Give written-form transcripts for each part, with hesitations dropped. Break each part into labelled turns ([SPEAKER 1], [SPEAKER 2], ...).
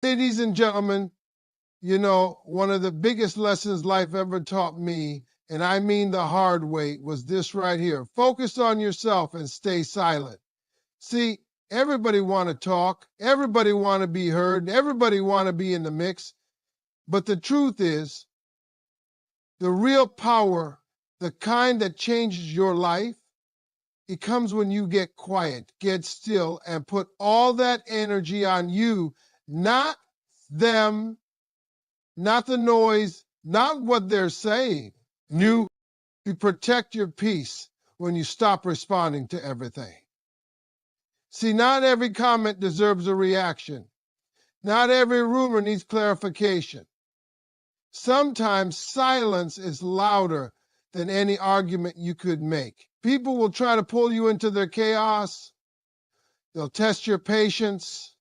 [SPEAKER 1] Ladies and gentlemen, one of the biggest lessons life ever taught me, and I mean the hard way, was this right here. Focus on yourself and stay silent. See, everybody want to talk, everybody want to be heard, everybody want to be in the mix. But the truth is, the real power, the kind that changes your life, it comes when you get quiet, get still, and put all that energy on you, not them, not the noise, not what they're saying. You protect your peace when you stop responding to everything. See, not every comment deserves a reaction. Not every rumor needs clarification. Sometimes silence is louder than any argument you could make. People will try to pull you into their chaos. They'll test your patience.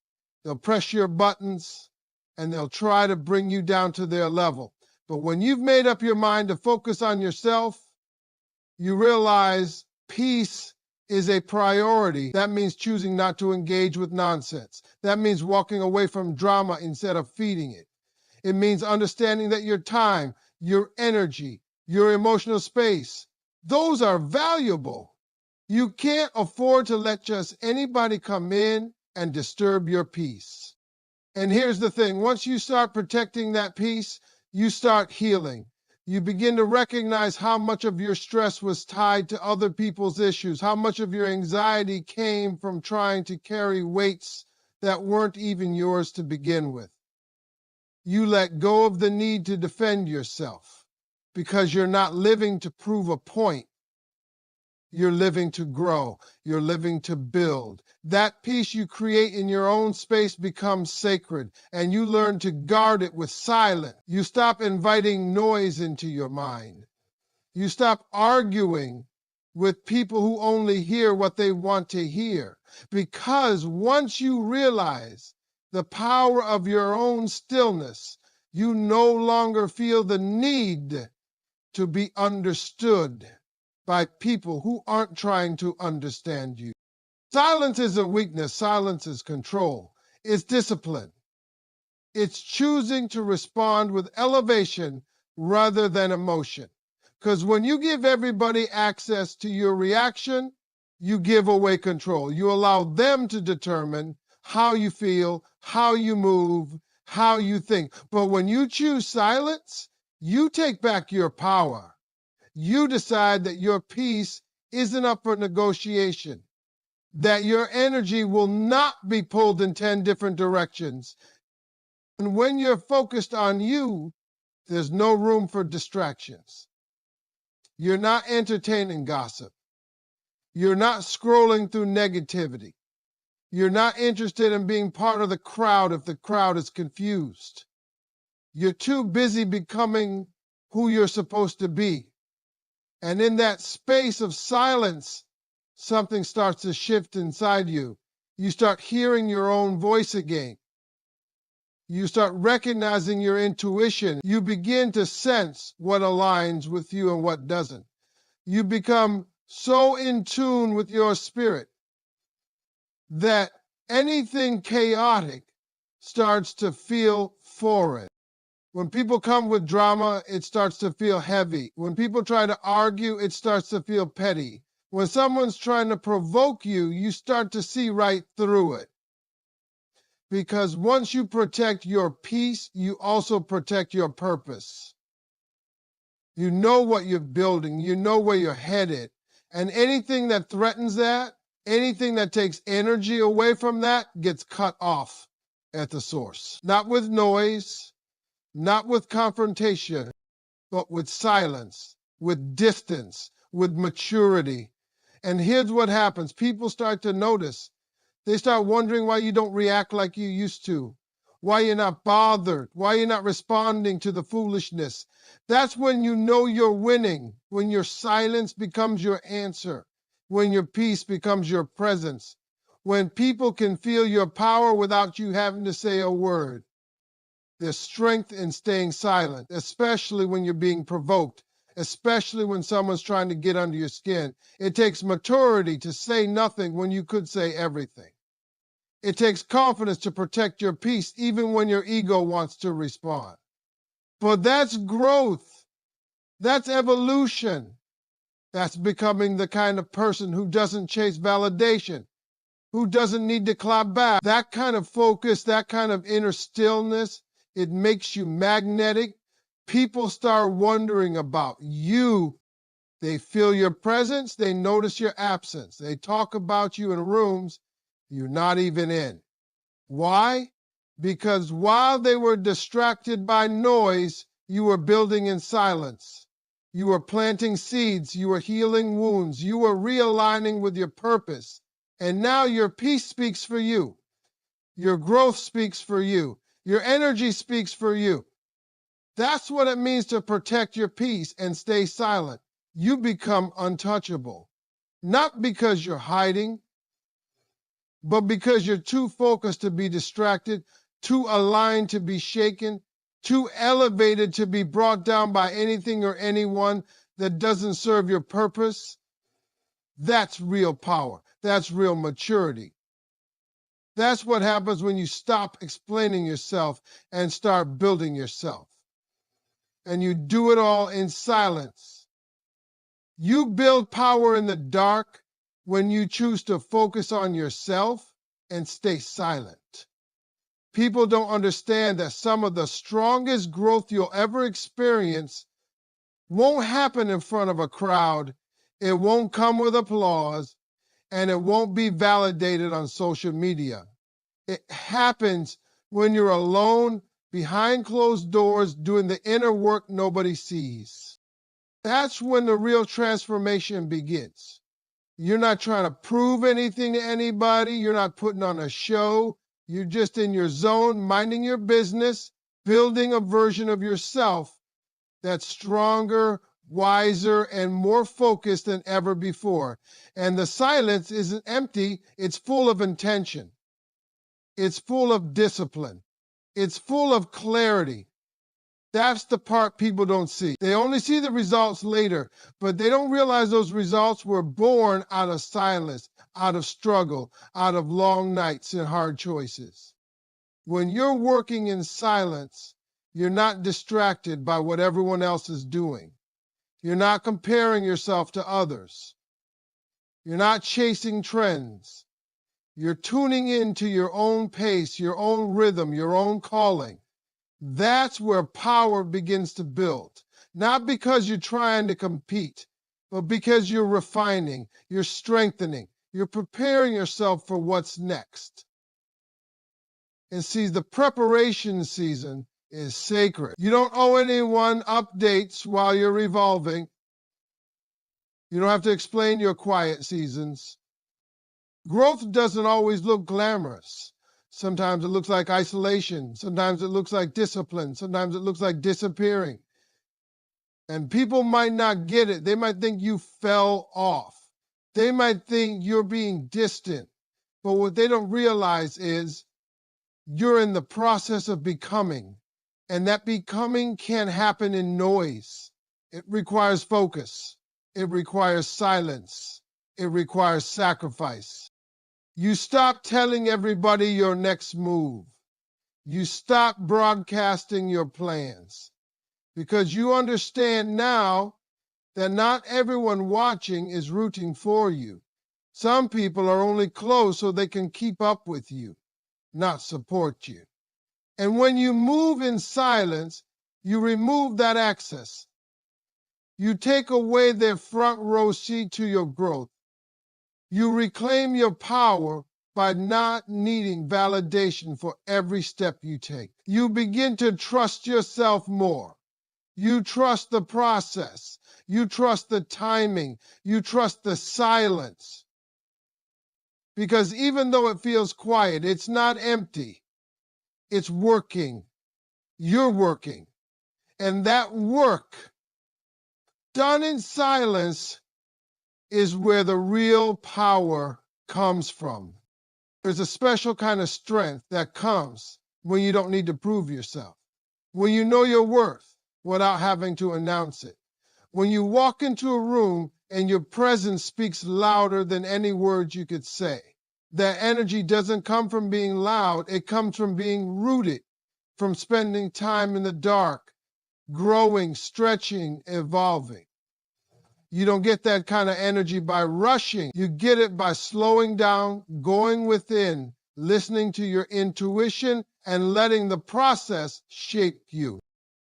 [SPEAKER 1] They'll press your buttons, and they'll try to bring you down to their level. But when you've made up your mind to focus on yourself, you realize peace is a priority. That means choosing not to engage with nonsense. That means walking away from drama instead of feeding it. It means understanding that your time, your energy, your emotional space, those are valuable. You can't afford to let just anybody come in and disturb your peace. And here's the thing, once you start protecting that peace, you start healing. You begin to recognize how much of your stress was tied to other people's issues, how much of your anxiety came from trying to carry weights that weren't even yours to begin with. You let go of the need to defend yourself because you're not living to prove a point. You're living to grow. You're living to build. That peace you create in your own space becomes sacred, and you learn to guard it with silence. You stop inviting noise into your mind. You stop arguing with people who only hear what they want to hear. Because once you realize the power of your own stillness, you no longer feel the need to be understood by people who aren't trying to understand you. Silence isn't weakness, silence is control. It's discipline. It's choosing to respond with elevation rather than emotion. Because when you give everybody access to your reaction, you give away control. You allow them to determine how you feel, how you move, how you think. But when you choose silence, you take back your power. You decide that your peace isn't up for negotiation, that your energy will not be pulled in 10 different directions. And when you're focused on you, there's no room for distractions. You're not entertaining gossip. You're not scrolling through negativity. You're not interested in being part of the crowd if the crowd is confused. You're too busy becoming who you're supposed to be. And in that space of silence, something starts to shift inside you. You start hearing your own voice again. You start recognizing your intuition. You begin to sense what aligns with you and what doesn't. You become so in tune with your spirit that anything chaotic starts to feel foreign. When people come with drama, it starts to feel heavy. When people try to argue, it starts to feel petty. When someone's trying to provoke you, you start to see right through it. Because once you protect your peace, you also protect your purpose. You know what you're building. You know where you're headed. And anything that threatens that, anything that takes energy away from that, gets cut off at the source. Not with noise, not with confrontation, but with silence, with distance, with maturity. And here's what happens. People start to notice. They start wondering why you don't react like you used to, why you're not bothered, why you're not responding to the foolishness. That's when you know you're winning, when your silence becomes your answer, when your peace becomes your presence, when people can feel your power without you having to say a word. There's strength in staying silent, especially when you're being provoked, especially when someone's trying to get under your skin. It takes maturity to say nothing when you could say everything. It takes confidence to protect your peace even when your ego wants to respond. But that's growth. That's evolution. That's becoming the kind of person who doesn't chase validation, who doesn't need to clap back. That kind of focus, that kind of inner stillness, it makes you magnetic. People start wondering about you. They feel your presence. They notice your absence. They talk about you in rooms you're not even in. Why? Because while they were distracted by noise, you were building in silence. You were planting seeds. You were healing wounds. You were realigning with your purpose. And now your peace speaks for you. Your growth speaks for you. Your energy speaks for you. That's what it means to protect your peace and stay silent. You become untouchable. Not because you're hiding, but because you're too focused to be distracted, too aligned to be shaken, too elevated to be brought down by anything or anyone that doesn't serve your purpose. That's real power. That's real maturity. That's what happens when you stop explaining yourself and start building yourself. And you do it all in silence. You build power in the dark when you choose to focus on yourself and stay silent. People don't understand that some of the strongest growth you'll ever experience won't happen in front of a crowd. It won't come with applause, and it won't be validated on social media. It happens when you're alone, behind closed doors, doing the inner work nobody sees. That's when the real transformation begins. You're not trying to prove anything to anybody. You're not putting on a show. You're just in your zone, minding your business, building a version of yourself that's stronger, wiser, and more focused than ever before. And the silence isn't empty. It's full of intention. It's full of discipline. It's full of clarity. That's the part people don't see. They only see the results later, but they don't realize those results were born out of silence, out of struggle, out of long nights and hard choices. When you're working in silence, you're not distracted by what everyone else is doing. You're not comparing yourself to others. You're not chasing trends. You're tuning into your own pace, your own rhythm, your own calling. That's where power begins to build. Not because you're trying to compete, but because you're refining, you're strengthening, you're preparing yourself for what's next. And see, the preparation season is sacred. You don't owe anyone updates while you're evolving. You don't have to explain your quiet seasons. Growth doesn't always look glamorous. Sometimes it looks like isolation. Sometimes it looks like discipline. Sometimes it looks like disappearing. And people might not get it. They might think you fell off. They might think you're being distant. But what they don't realize is you're in the process of becoming. And that becoming can't happen in noise. It requires focus. It requires silence. It requires sacrifice. You stop telling everybody your next move. You stop broadcasting your plans because you understand now that not everyone watching is rooting for you. Some people are only close so they can keep up with you, not support you. And when you move in silence, you remove that access. You take away their front row seat to your growth. You reclaim your power by not needing validation for every step you take. You begin to trust yourself more. You trust the process. You trust the timing. You trust the silence. Because even though it feels quiet, it's not empty. It's working. You're working. And that work done in silence is where the real power comes from. There's a special kind of strength that comes when you don't need to prove yourself, when you know your worth without having to announce it, when you walk into a room and your presence speaks louder than any words you could say. That energy doesn't come from being loud, it comes from being rooted, from spending time in the dark, growing, stretching, evolving. You don't get that kind of energy by rushing. You get it by slowing down, going within, listening to your intuition, and letting the process shape you.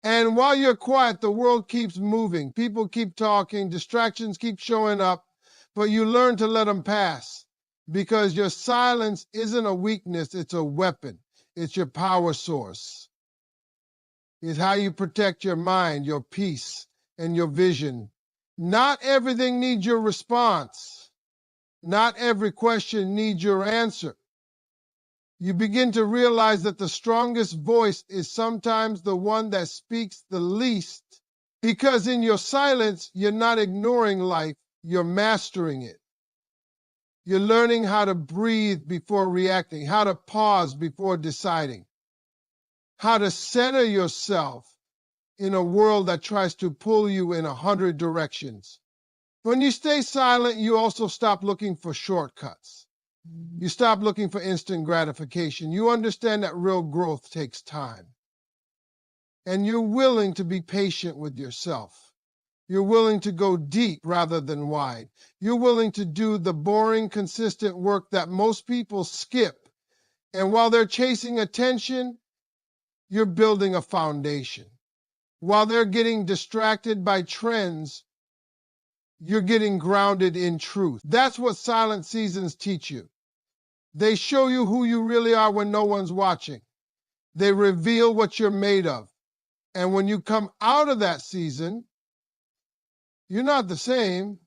[SPEAKER 1] And while you're quiet, the world keeps moving. People keep talking, distractions keep showing up, but you learn to let them pass because your silence isn't a weakness, it's a weapon. It's your power source. It's how you protect your mind, your peace, and your vision. Not everything needs your response. Not every question needs your answer. You begin to realize that the strongest voice is sometimes the one that speaks the least, because in your silence, you're not ignoring life, you're mastering it. You're learning how to breathe before reacting, how to pause before deciding, how to center yourself in a world that tries to pull you in 100 directions. When you stay silent, you also stop looking for shortcuts. You stop looking for instant gratification. You understand that real growth takes time. And you're willing to be patient with yourself. You're willing to go deep rather than wide. You're willing to do the boring, consistent work that most people skip. And while they're chasing attention, you're building a foundation. While they're getting distracted by trends, you're getting grounded in truth. That's what silent seasons teach you. They show you who you really are when no one's watching. They reveal what you're made of. And when you come out of that season, you're not the same.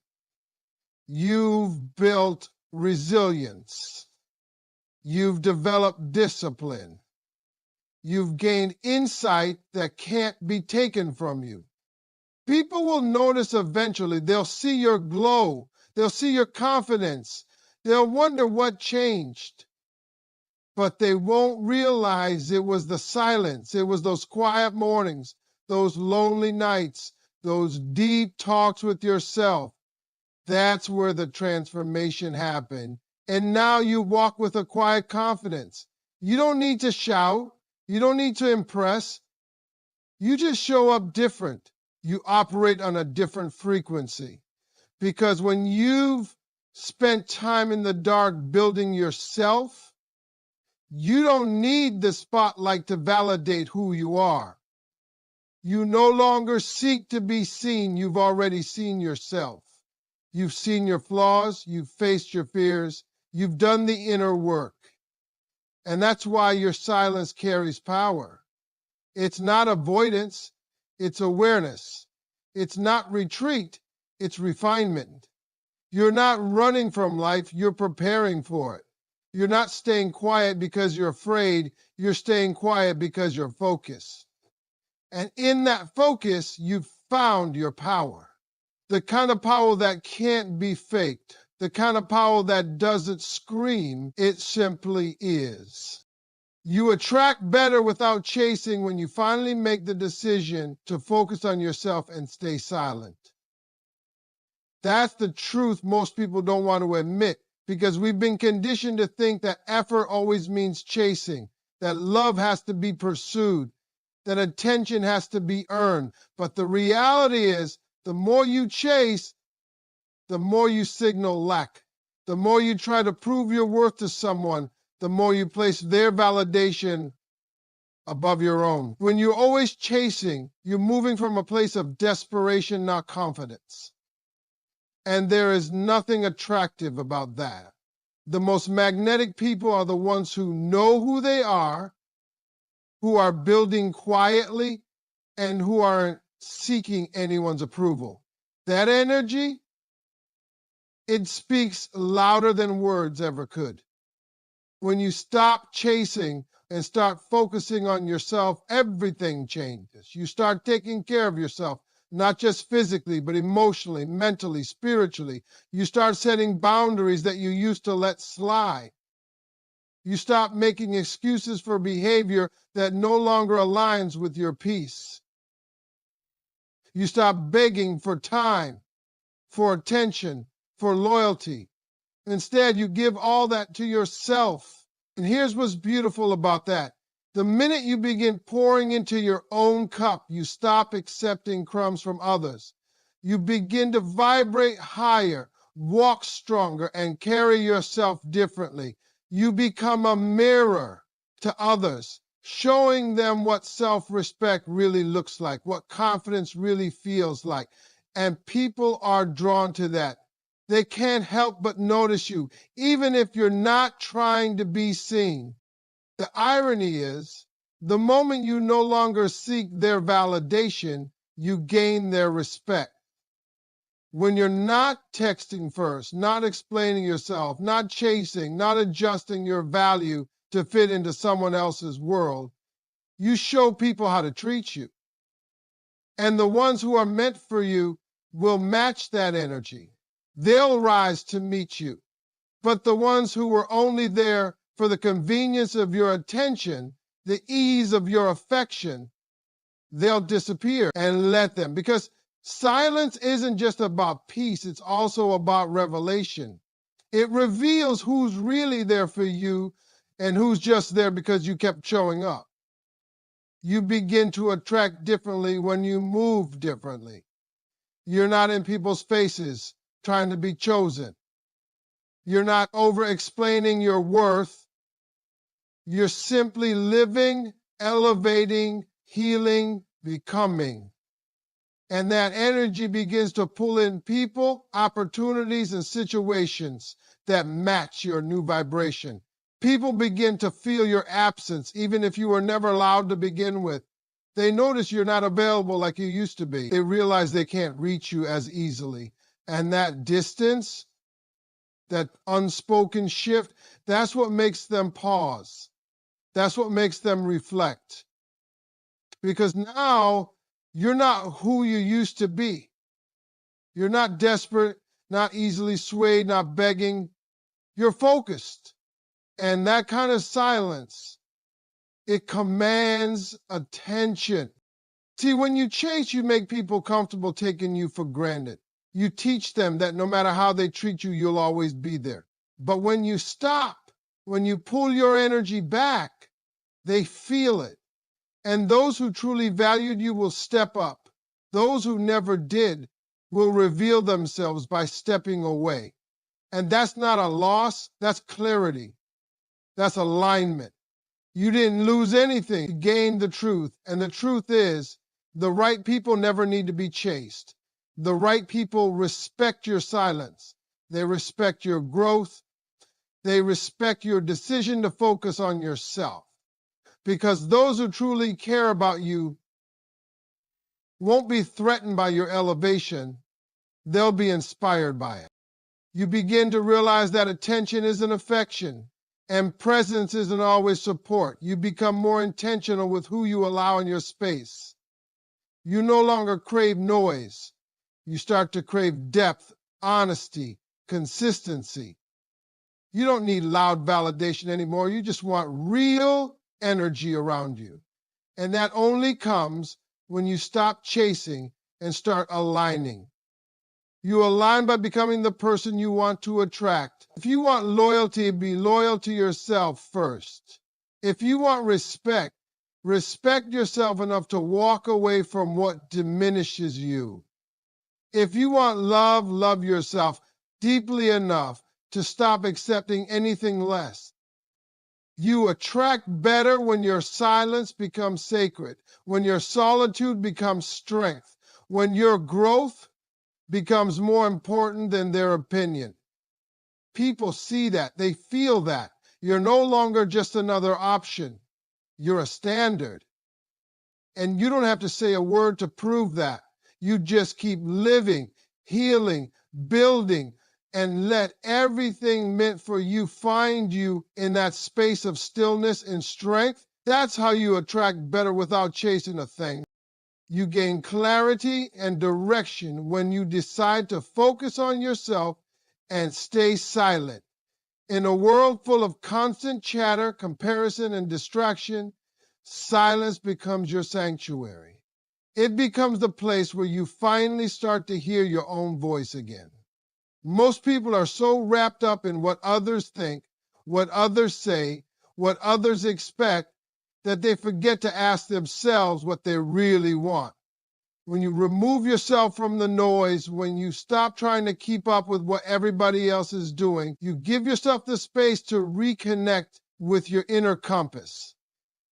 [SPEAKER 1] You've built resilience. You've developed discipline. You've gained insight that can't be taken from you. People will notice eventually. They'll see your glow. They'll see your confidence. They'll wonder what changed. But they won't realize it was the silence. It was those quiet mornings, those lonely nights, those deep talks with yourself. That's where the transformation happened. And now you walk with a quiet confidence. You don't need to shout. You don't need to impress. You just show up different. You operate on a different frequency. Because when you've spent time in the dark building yourself, you don't need the spotlight to validate who you are. You no longer seek to be seen. You've already seen yourself. You've seen your flaws. You've faced your fears. You've done the inner work. And that's why your silence carries power. It's not avoidance. It's awareness. It's not retreat. It's refinement. You're not running from life. You're preparing for it. You're not staying quiet because you're afraid. You're staying quiet because you're focused. And in that focus, you've found your power. The kind of power that can't be faked. The kind of power that doesn't scream. It simply is. You attract better without chasing when you finally make the decision to focus on yourself and stay silent. That's the truth most people don't want to admit, because we've been conditioned to think that effort always means chasing, that love has to be pursued, that attention has to be earned. But the reality is, the more you chase, the more you signal lack. The more you try to prove your worth to someone, the more you place their validation above your own. When you're always chasing, you're moving from a place of desperation, not confidence. And there is nothing attractive about that. The most magnetic people are the ones who know who they are, who are building quietly, and who aren't seeking anyone's approval. That energy, it speaks louder than words ever could. When you stop chasing and start focusing on yourself, everything changes. You start taking care of yourself, not just physically, but emotionally, mentally, spiritually. You start setting boundaries that you used to let slide. You stop making excuses for behavior that no longer aligns with your peace. You stop begging for time, for attention, for loyalty. Instead, you give all that to yourself. And here's what's beautiful about that. The minute you begin pouring into your own cup, you stop accepting crumbs from others. You begin to vibrate higher, walk stronger, and carry yourself differently. You become a mirror to others, showing them what self-respect really looks like, what confidence really feels like. And people are drawn to that. They can't help but notice you, even if you're not trying to be seen. The irony is, the moment you no longer seek their validation, you gain their respect. When you're not texting first, not explaining yourself, not chasing, not adjusting your value to fit into someone else's world, you show people how to treat you. And the ones who are meant for you will match that energy. They'll rise to meet you. But the ones who were only there for the convenience of your attention, the ease of your affection, they'll disappear, and let them. Because silence isn't just about peace, it's also about revelation. It reveals who's really there for you and who's just there because you kept showing up. You begin to attract differently when you move differently. You're not in people's faces trying to be chosen. You're not over-explaining your worth. You're simply living, elevating, healing, becoming. And that energy begins to pull in people, opportunities, and situations that match your new vibration. People begin to feel your absence, even if you were never allowed to begin with. They notice you're not available like you used to be. They realize they can't reach you as easily. And that distance, that unspoken shift, that's what makes them pause. That's what makes them reflect. Because now you're not who you used to be. You're not desperate, not easily swayed, not begging. You're focused. And that kind of silence, it commands attention. See, when you chase, you make people comfortable taking you for granted. You teach them that no matter how they treat you, you'll always be there. But when you stop, when you pull your energy back, they feel it. And those who truly valued you will step up. Those who never did will reveal themselves by stepping away. And that's not a loss, that's clarity. That's alignment. You didn't lose anything, you gained the truth. And the truth is, the right people never need to be chased. The right people respect your silence. They respect your growth. They respect your decision to focus on yourself. Because those who truly care about you won't be threatened by your elevation. They'll be inspired by it. You begin to realize that attention isn't affection and presence isn't always support. You become more intentional with who you allow in your space. You no longer crave noise. You start to crave depth, honesty, consistency. You don't need loud validation anymore. You just want real energy around you. And that only comes when you stop chasing and start aligning. You align by becoming the person you want to attract. If you want loyalty, be loyal to yourself first. If you want respect, respect yourself enough to walk away from what diminishes you. If you want love, love yourself deeply enough to stop accepting anything less. You attract better when your silence becomes sacred, when your solitude becomes strength, when your growth becomes more important than their opinion. People see that, they feel that. You're no longer just another option. You're a standard. And you don't have to say a word to prove that. You just keep living, healing, building, and let everything meant for you find you in that space of stillness and strength. That's how you attract better without chasing a thing. You gain clarity and direction when you decide to focus on yourself and stay silent. In a world full of constant chatter, comparison, and distraction, silence becomes your sanctuary. It becomes the place where you finally start to hear your own voice again. Most people are so wrapped up in what others think, what others say, what others expect, that they forget to ask themselves what they really want. When you remove yourself from the noise, when you stop trying to keep up with what everybody else is doing, you give yourself the space to reconnect with your inner compass.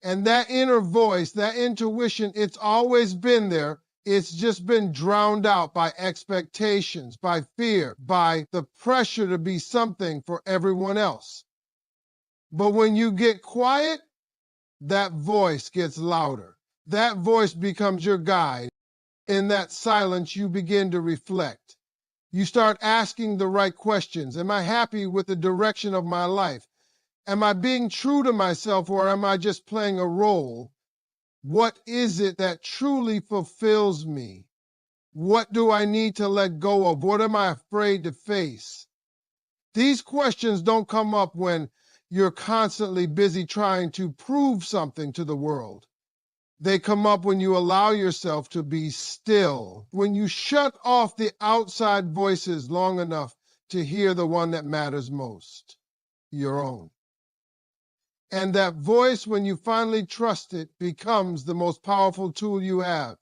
[SPEAKER 1] And that inner voice, that intuition, it's always been there. It's just been drowned out by expectations, by fear, by the pressure to be something for everyone else. But when you get quiet, that voice gets louder. That voice becomes your guide. In that silence, you begin to reflect. You start asking the right questions. Am I happy with the direction of my life? Am I being true to myself, or am I just playing a role? What is it that truly fulfills me? What do I need to let go of? What am I afraid to face? These questions don't come up when you're constantly busy trying to prove something to the world. They come up when you allow yourself to be still, when you shut off the outside voices long enough to hear the one that matters most, your own. And that voice, when you finally trust it, becomes the most powerful tool you have.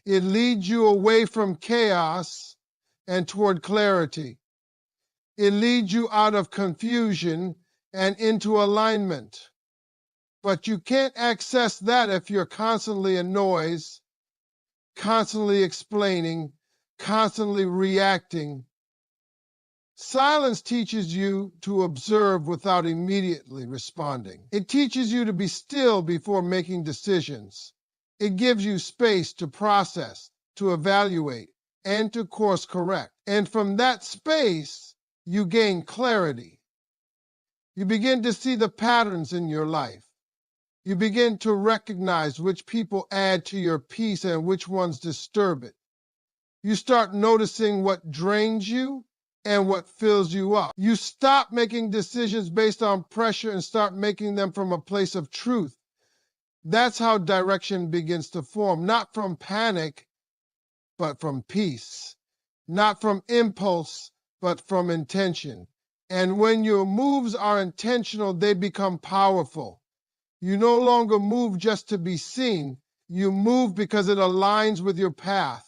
[SPEAKER 1] It leads you away from chaos and toward clarity. It leads you out of confusion and into alignment. But you can't access that if you're constantly in noise, constantly explaining, constantly reacting. Silence teaches you to observe without immediately responding. It teaches you to be still before making decisions. It gives you space to process, to evaluate, and to course correct. And from that space, you gain clarity. You begin to see the patterns in your life. You begin to recognize which people add to your peace and which ones disturb it. You start noticing what drains you and what fills you up. You stop making decisions based on pressure and start making them from a place of truth. That's how direction begins to form, not from panic, but from peace. Not from impulse, but from intention. And when your moves are intentional, they become powerful. You no longer move just to be seen. You move because it aligns with your path.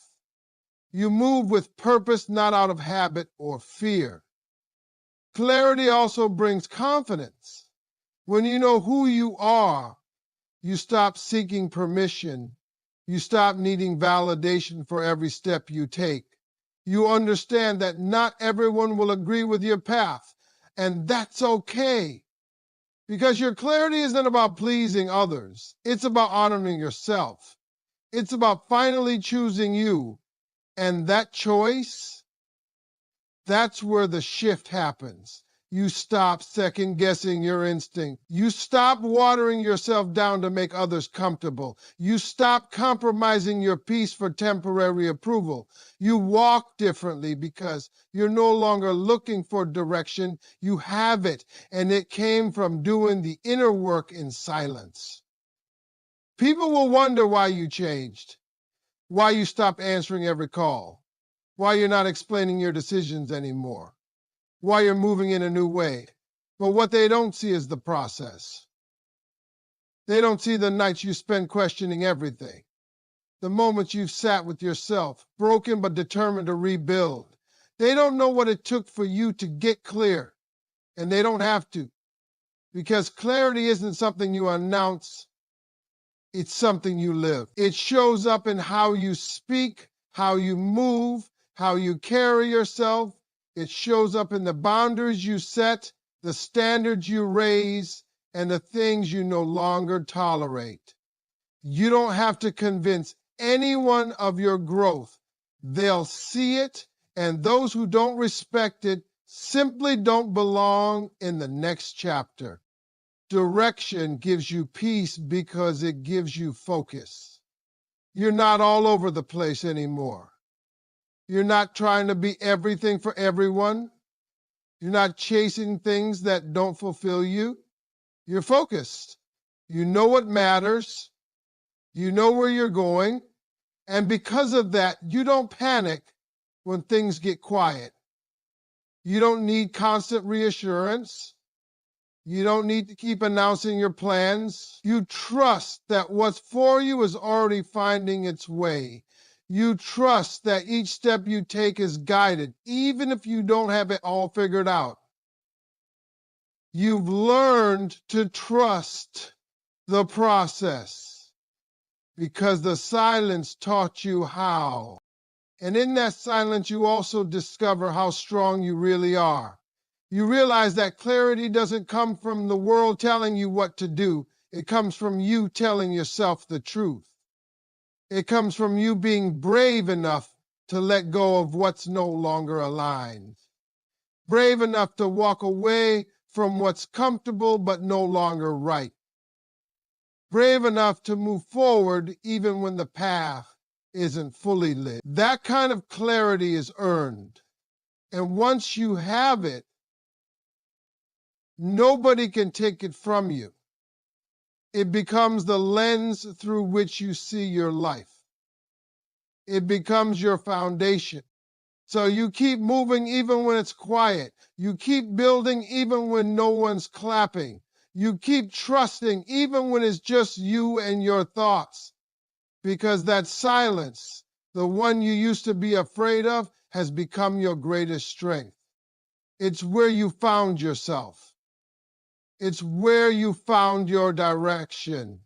[SPEAKER 1] You move with purpose, not out of habit or fear. Clarity also brings confidence. When you know who you are, you stop seeking permission. You stop needing validation for every step you take. You understand that not everyone will agree with your path, and that's okay. Because your clarity isn't about pleasing others. It's about honoring yourself. It's about finally choosing you. And that choice, that's where the shift happens. You stop second-guessing your instinct. You stop watering yourself down to make others comfortable. You stop compromising your peace for temporary approval. You walk differently because you're no longer looking for direction. You have it, and it came from doing the inner work in silence. People will wonder why you changed, why you stopped answering every call, why you're not explaining your decisions anymore, why you're moving in a new way. But what they don't see is the process. They don't see the nights you spend questioning everything, the moments you've sat with yourself, broken but determined to rebuild. They don't know what it took for you to get clear, and they don't have to, because clarity isn't something you announce, it's something you live. It shows up in how you speak, how you move, how you carry yourself. It shows up in the boundaries you set, the standards you raise, and the things you no longer tolerate. You don't have to convince anyone of your growth. They'll see it, and those who don't respect it simply don't belong in the next chapter. Direction gives you peace because it gives you focus. You're not all over the place anymore. You're not trying to be everything for everyone. You're not chasing things that don't fulfill you. You're focused. You know what matters. You know where you're going. And because of that, you don't panic when things get quiet. You don't need constant reassurance. You don't need to keep announcing your plans. You trust that what's for you is already finding its way. You trust that each step you take is guided, even if you don't have it all figured out. You've learned to trust the process because the silence taught you how. And in that silence, you also discover how strong you really are. You realize that clarity doesn't come from the world telling you what to do. It comes from you telling yourself the truth. It comes from you being brave enough to let go of what's no longer aligned. Brave enough to walk away from what's comfortable but no longer right. Brave enough to move forward even when the path isn't fully lit. That kind of clarity is earned. And once you have it, nobody can take it from you. It becomes the lens through which you see your life. It becomes your foundation. So you keep moving even when it's quiet. You keep building even when no one's clapping. You keep trusting even when it's just you and your thoughts. Because that silence, the one you used to be afraid of, has become your greatest strength. It's where you found yourself. It's where you found your direction.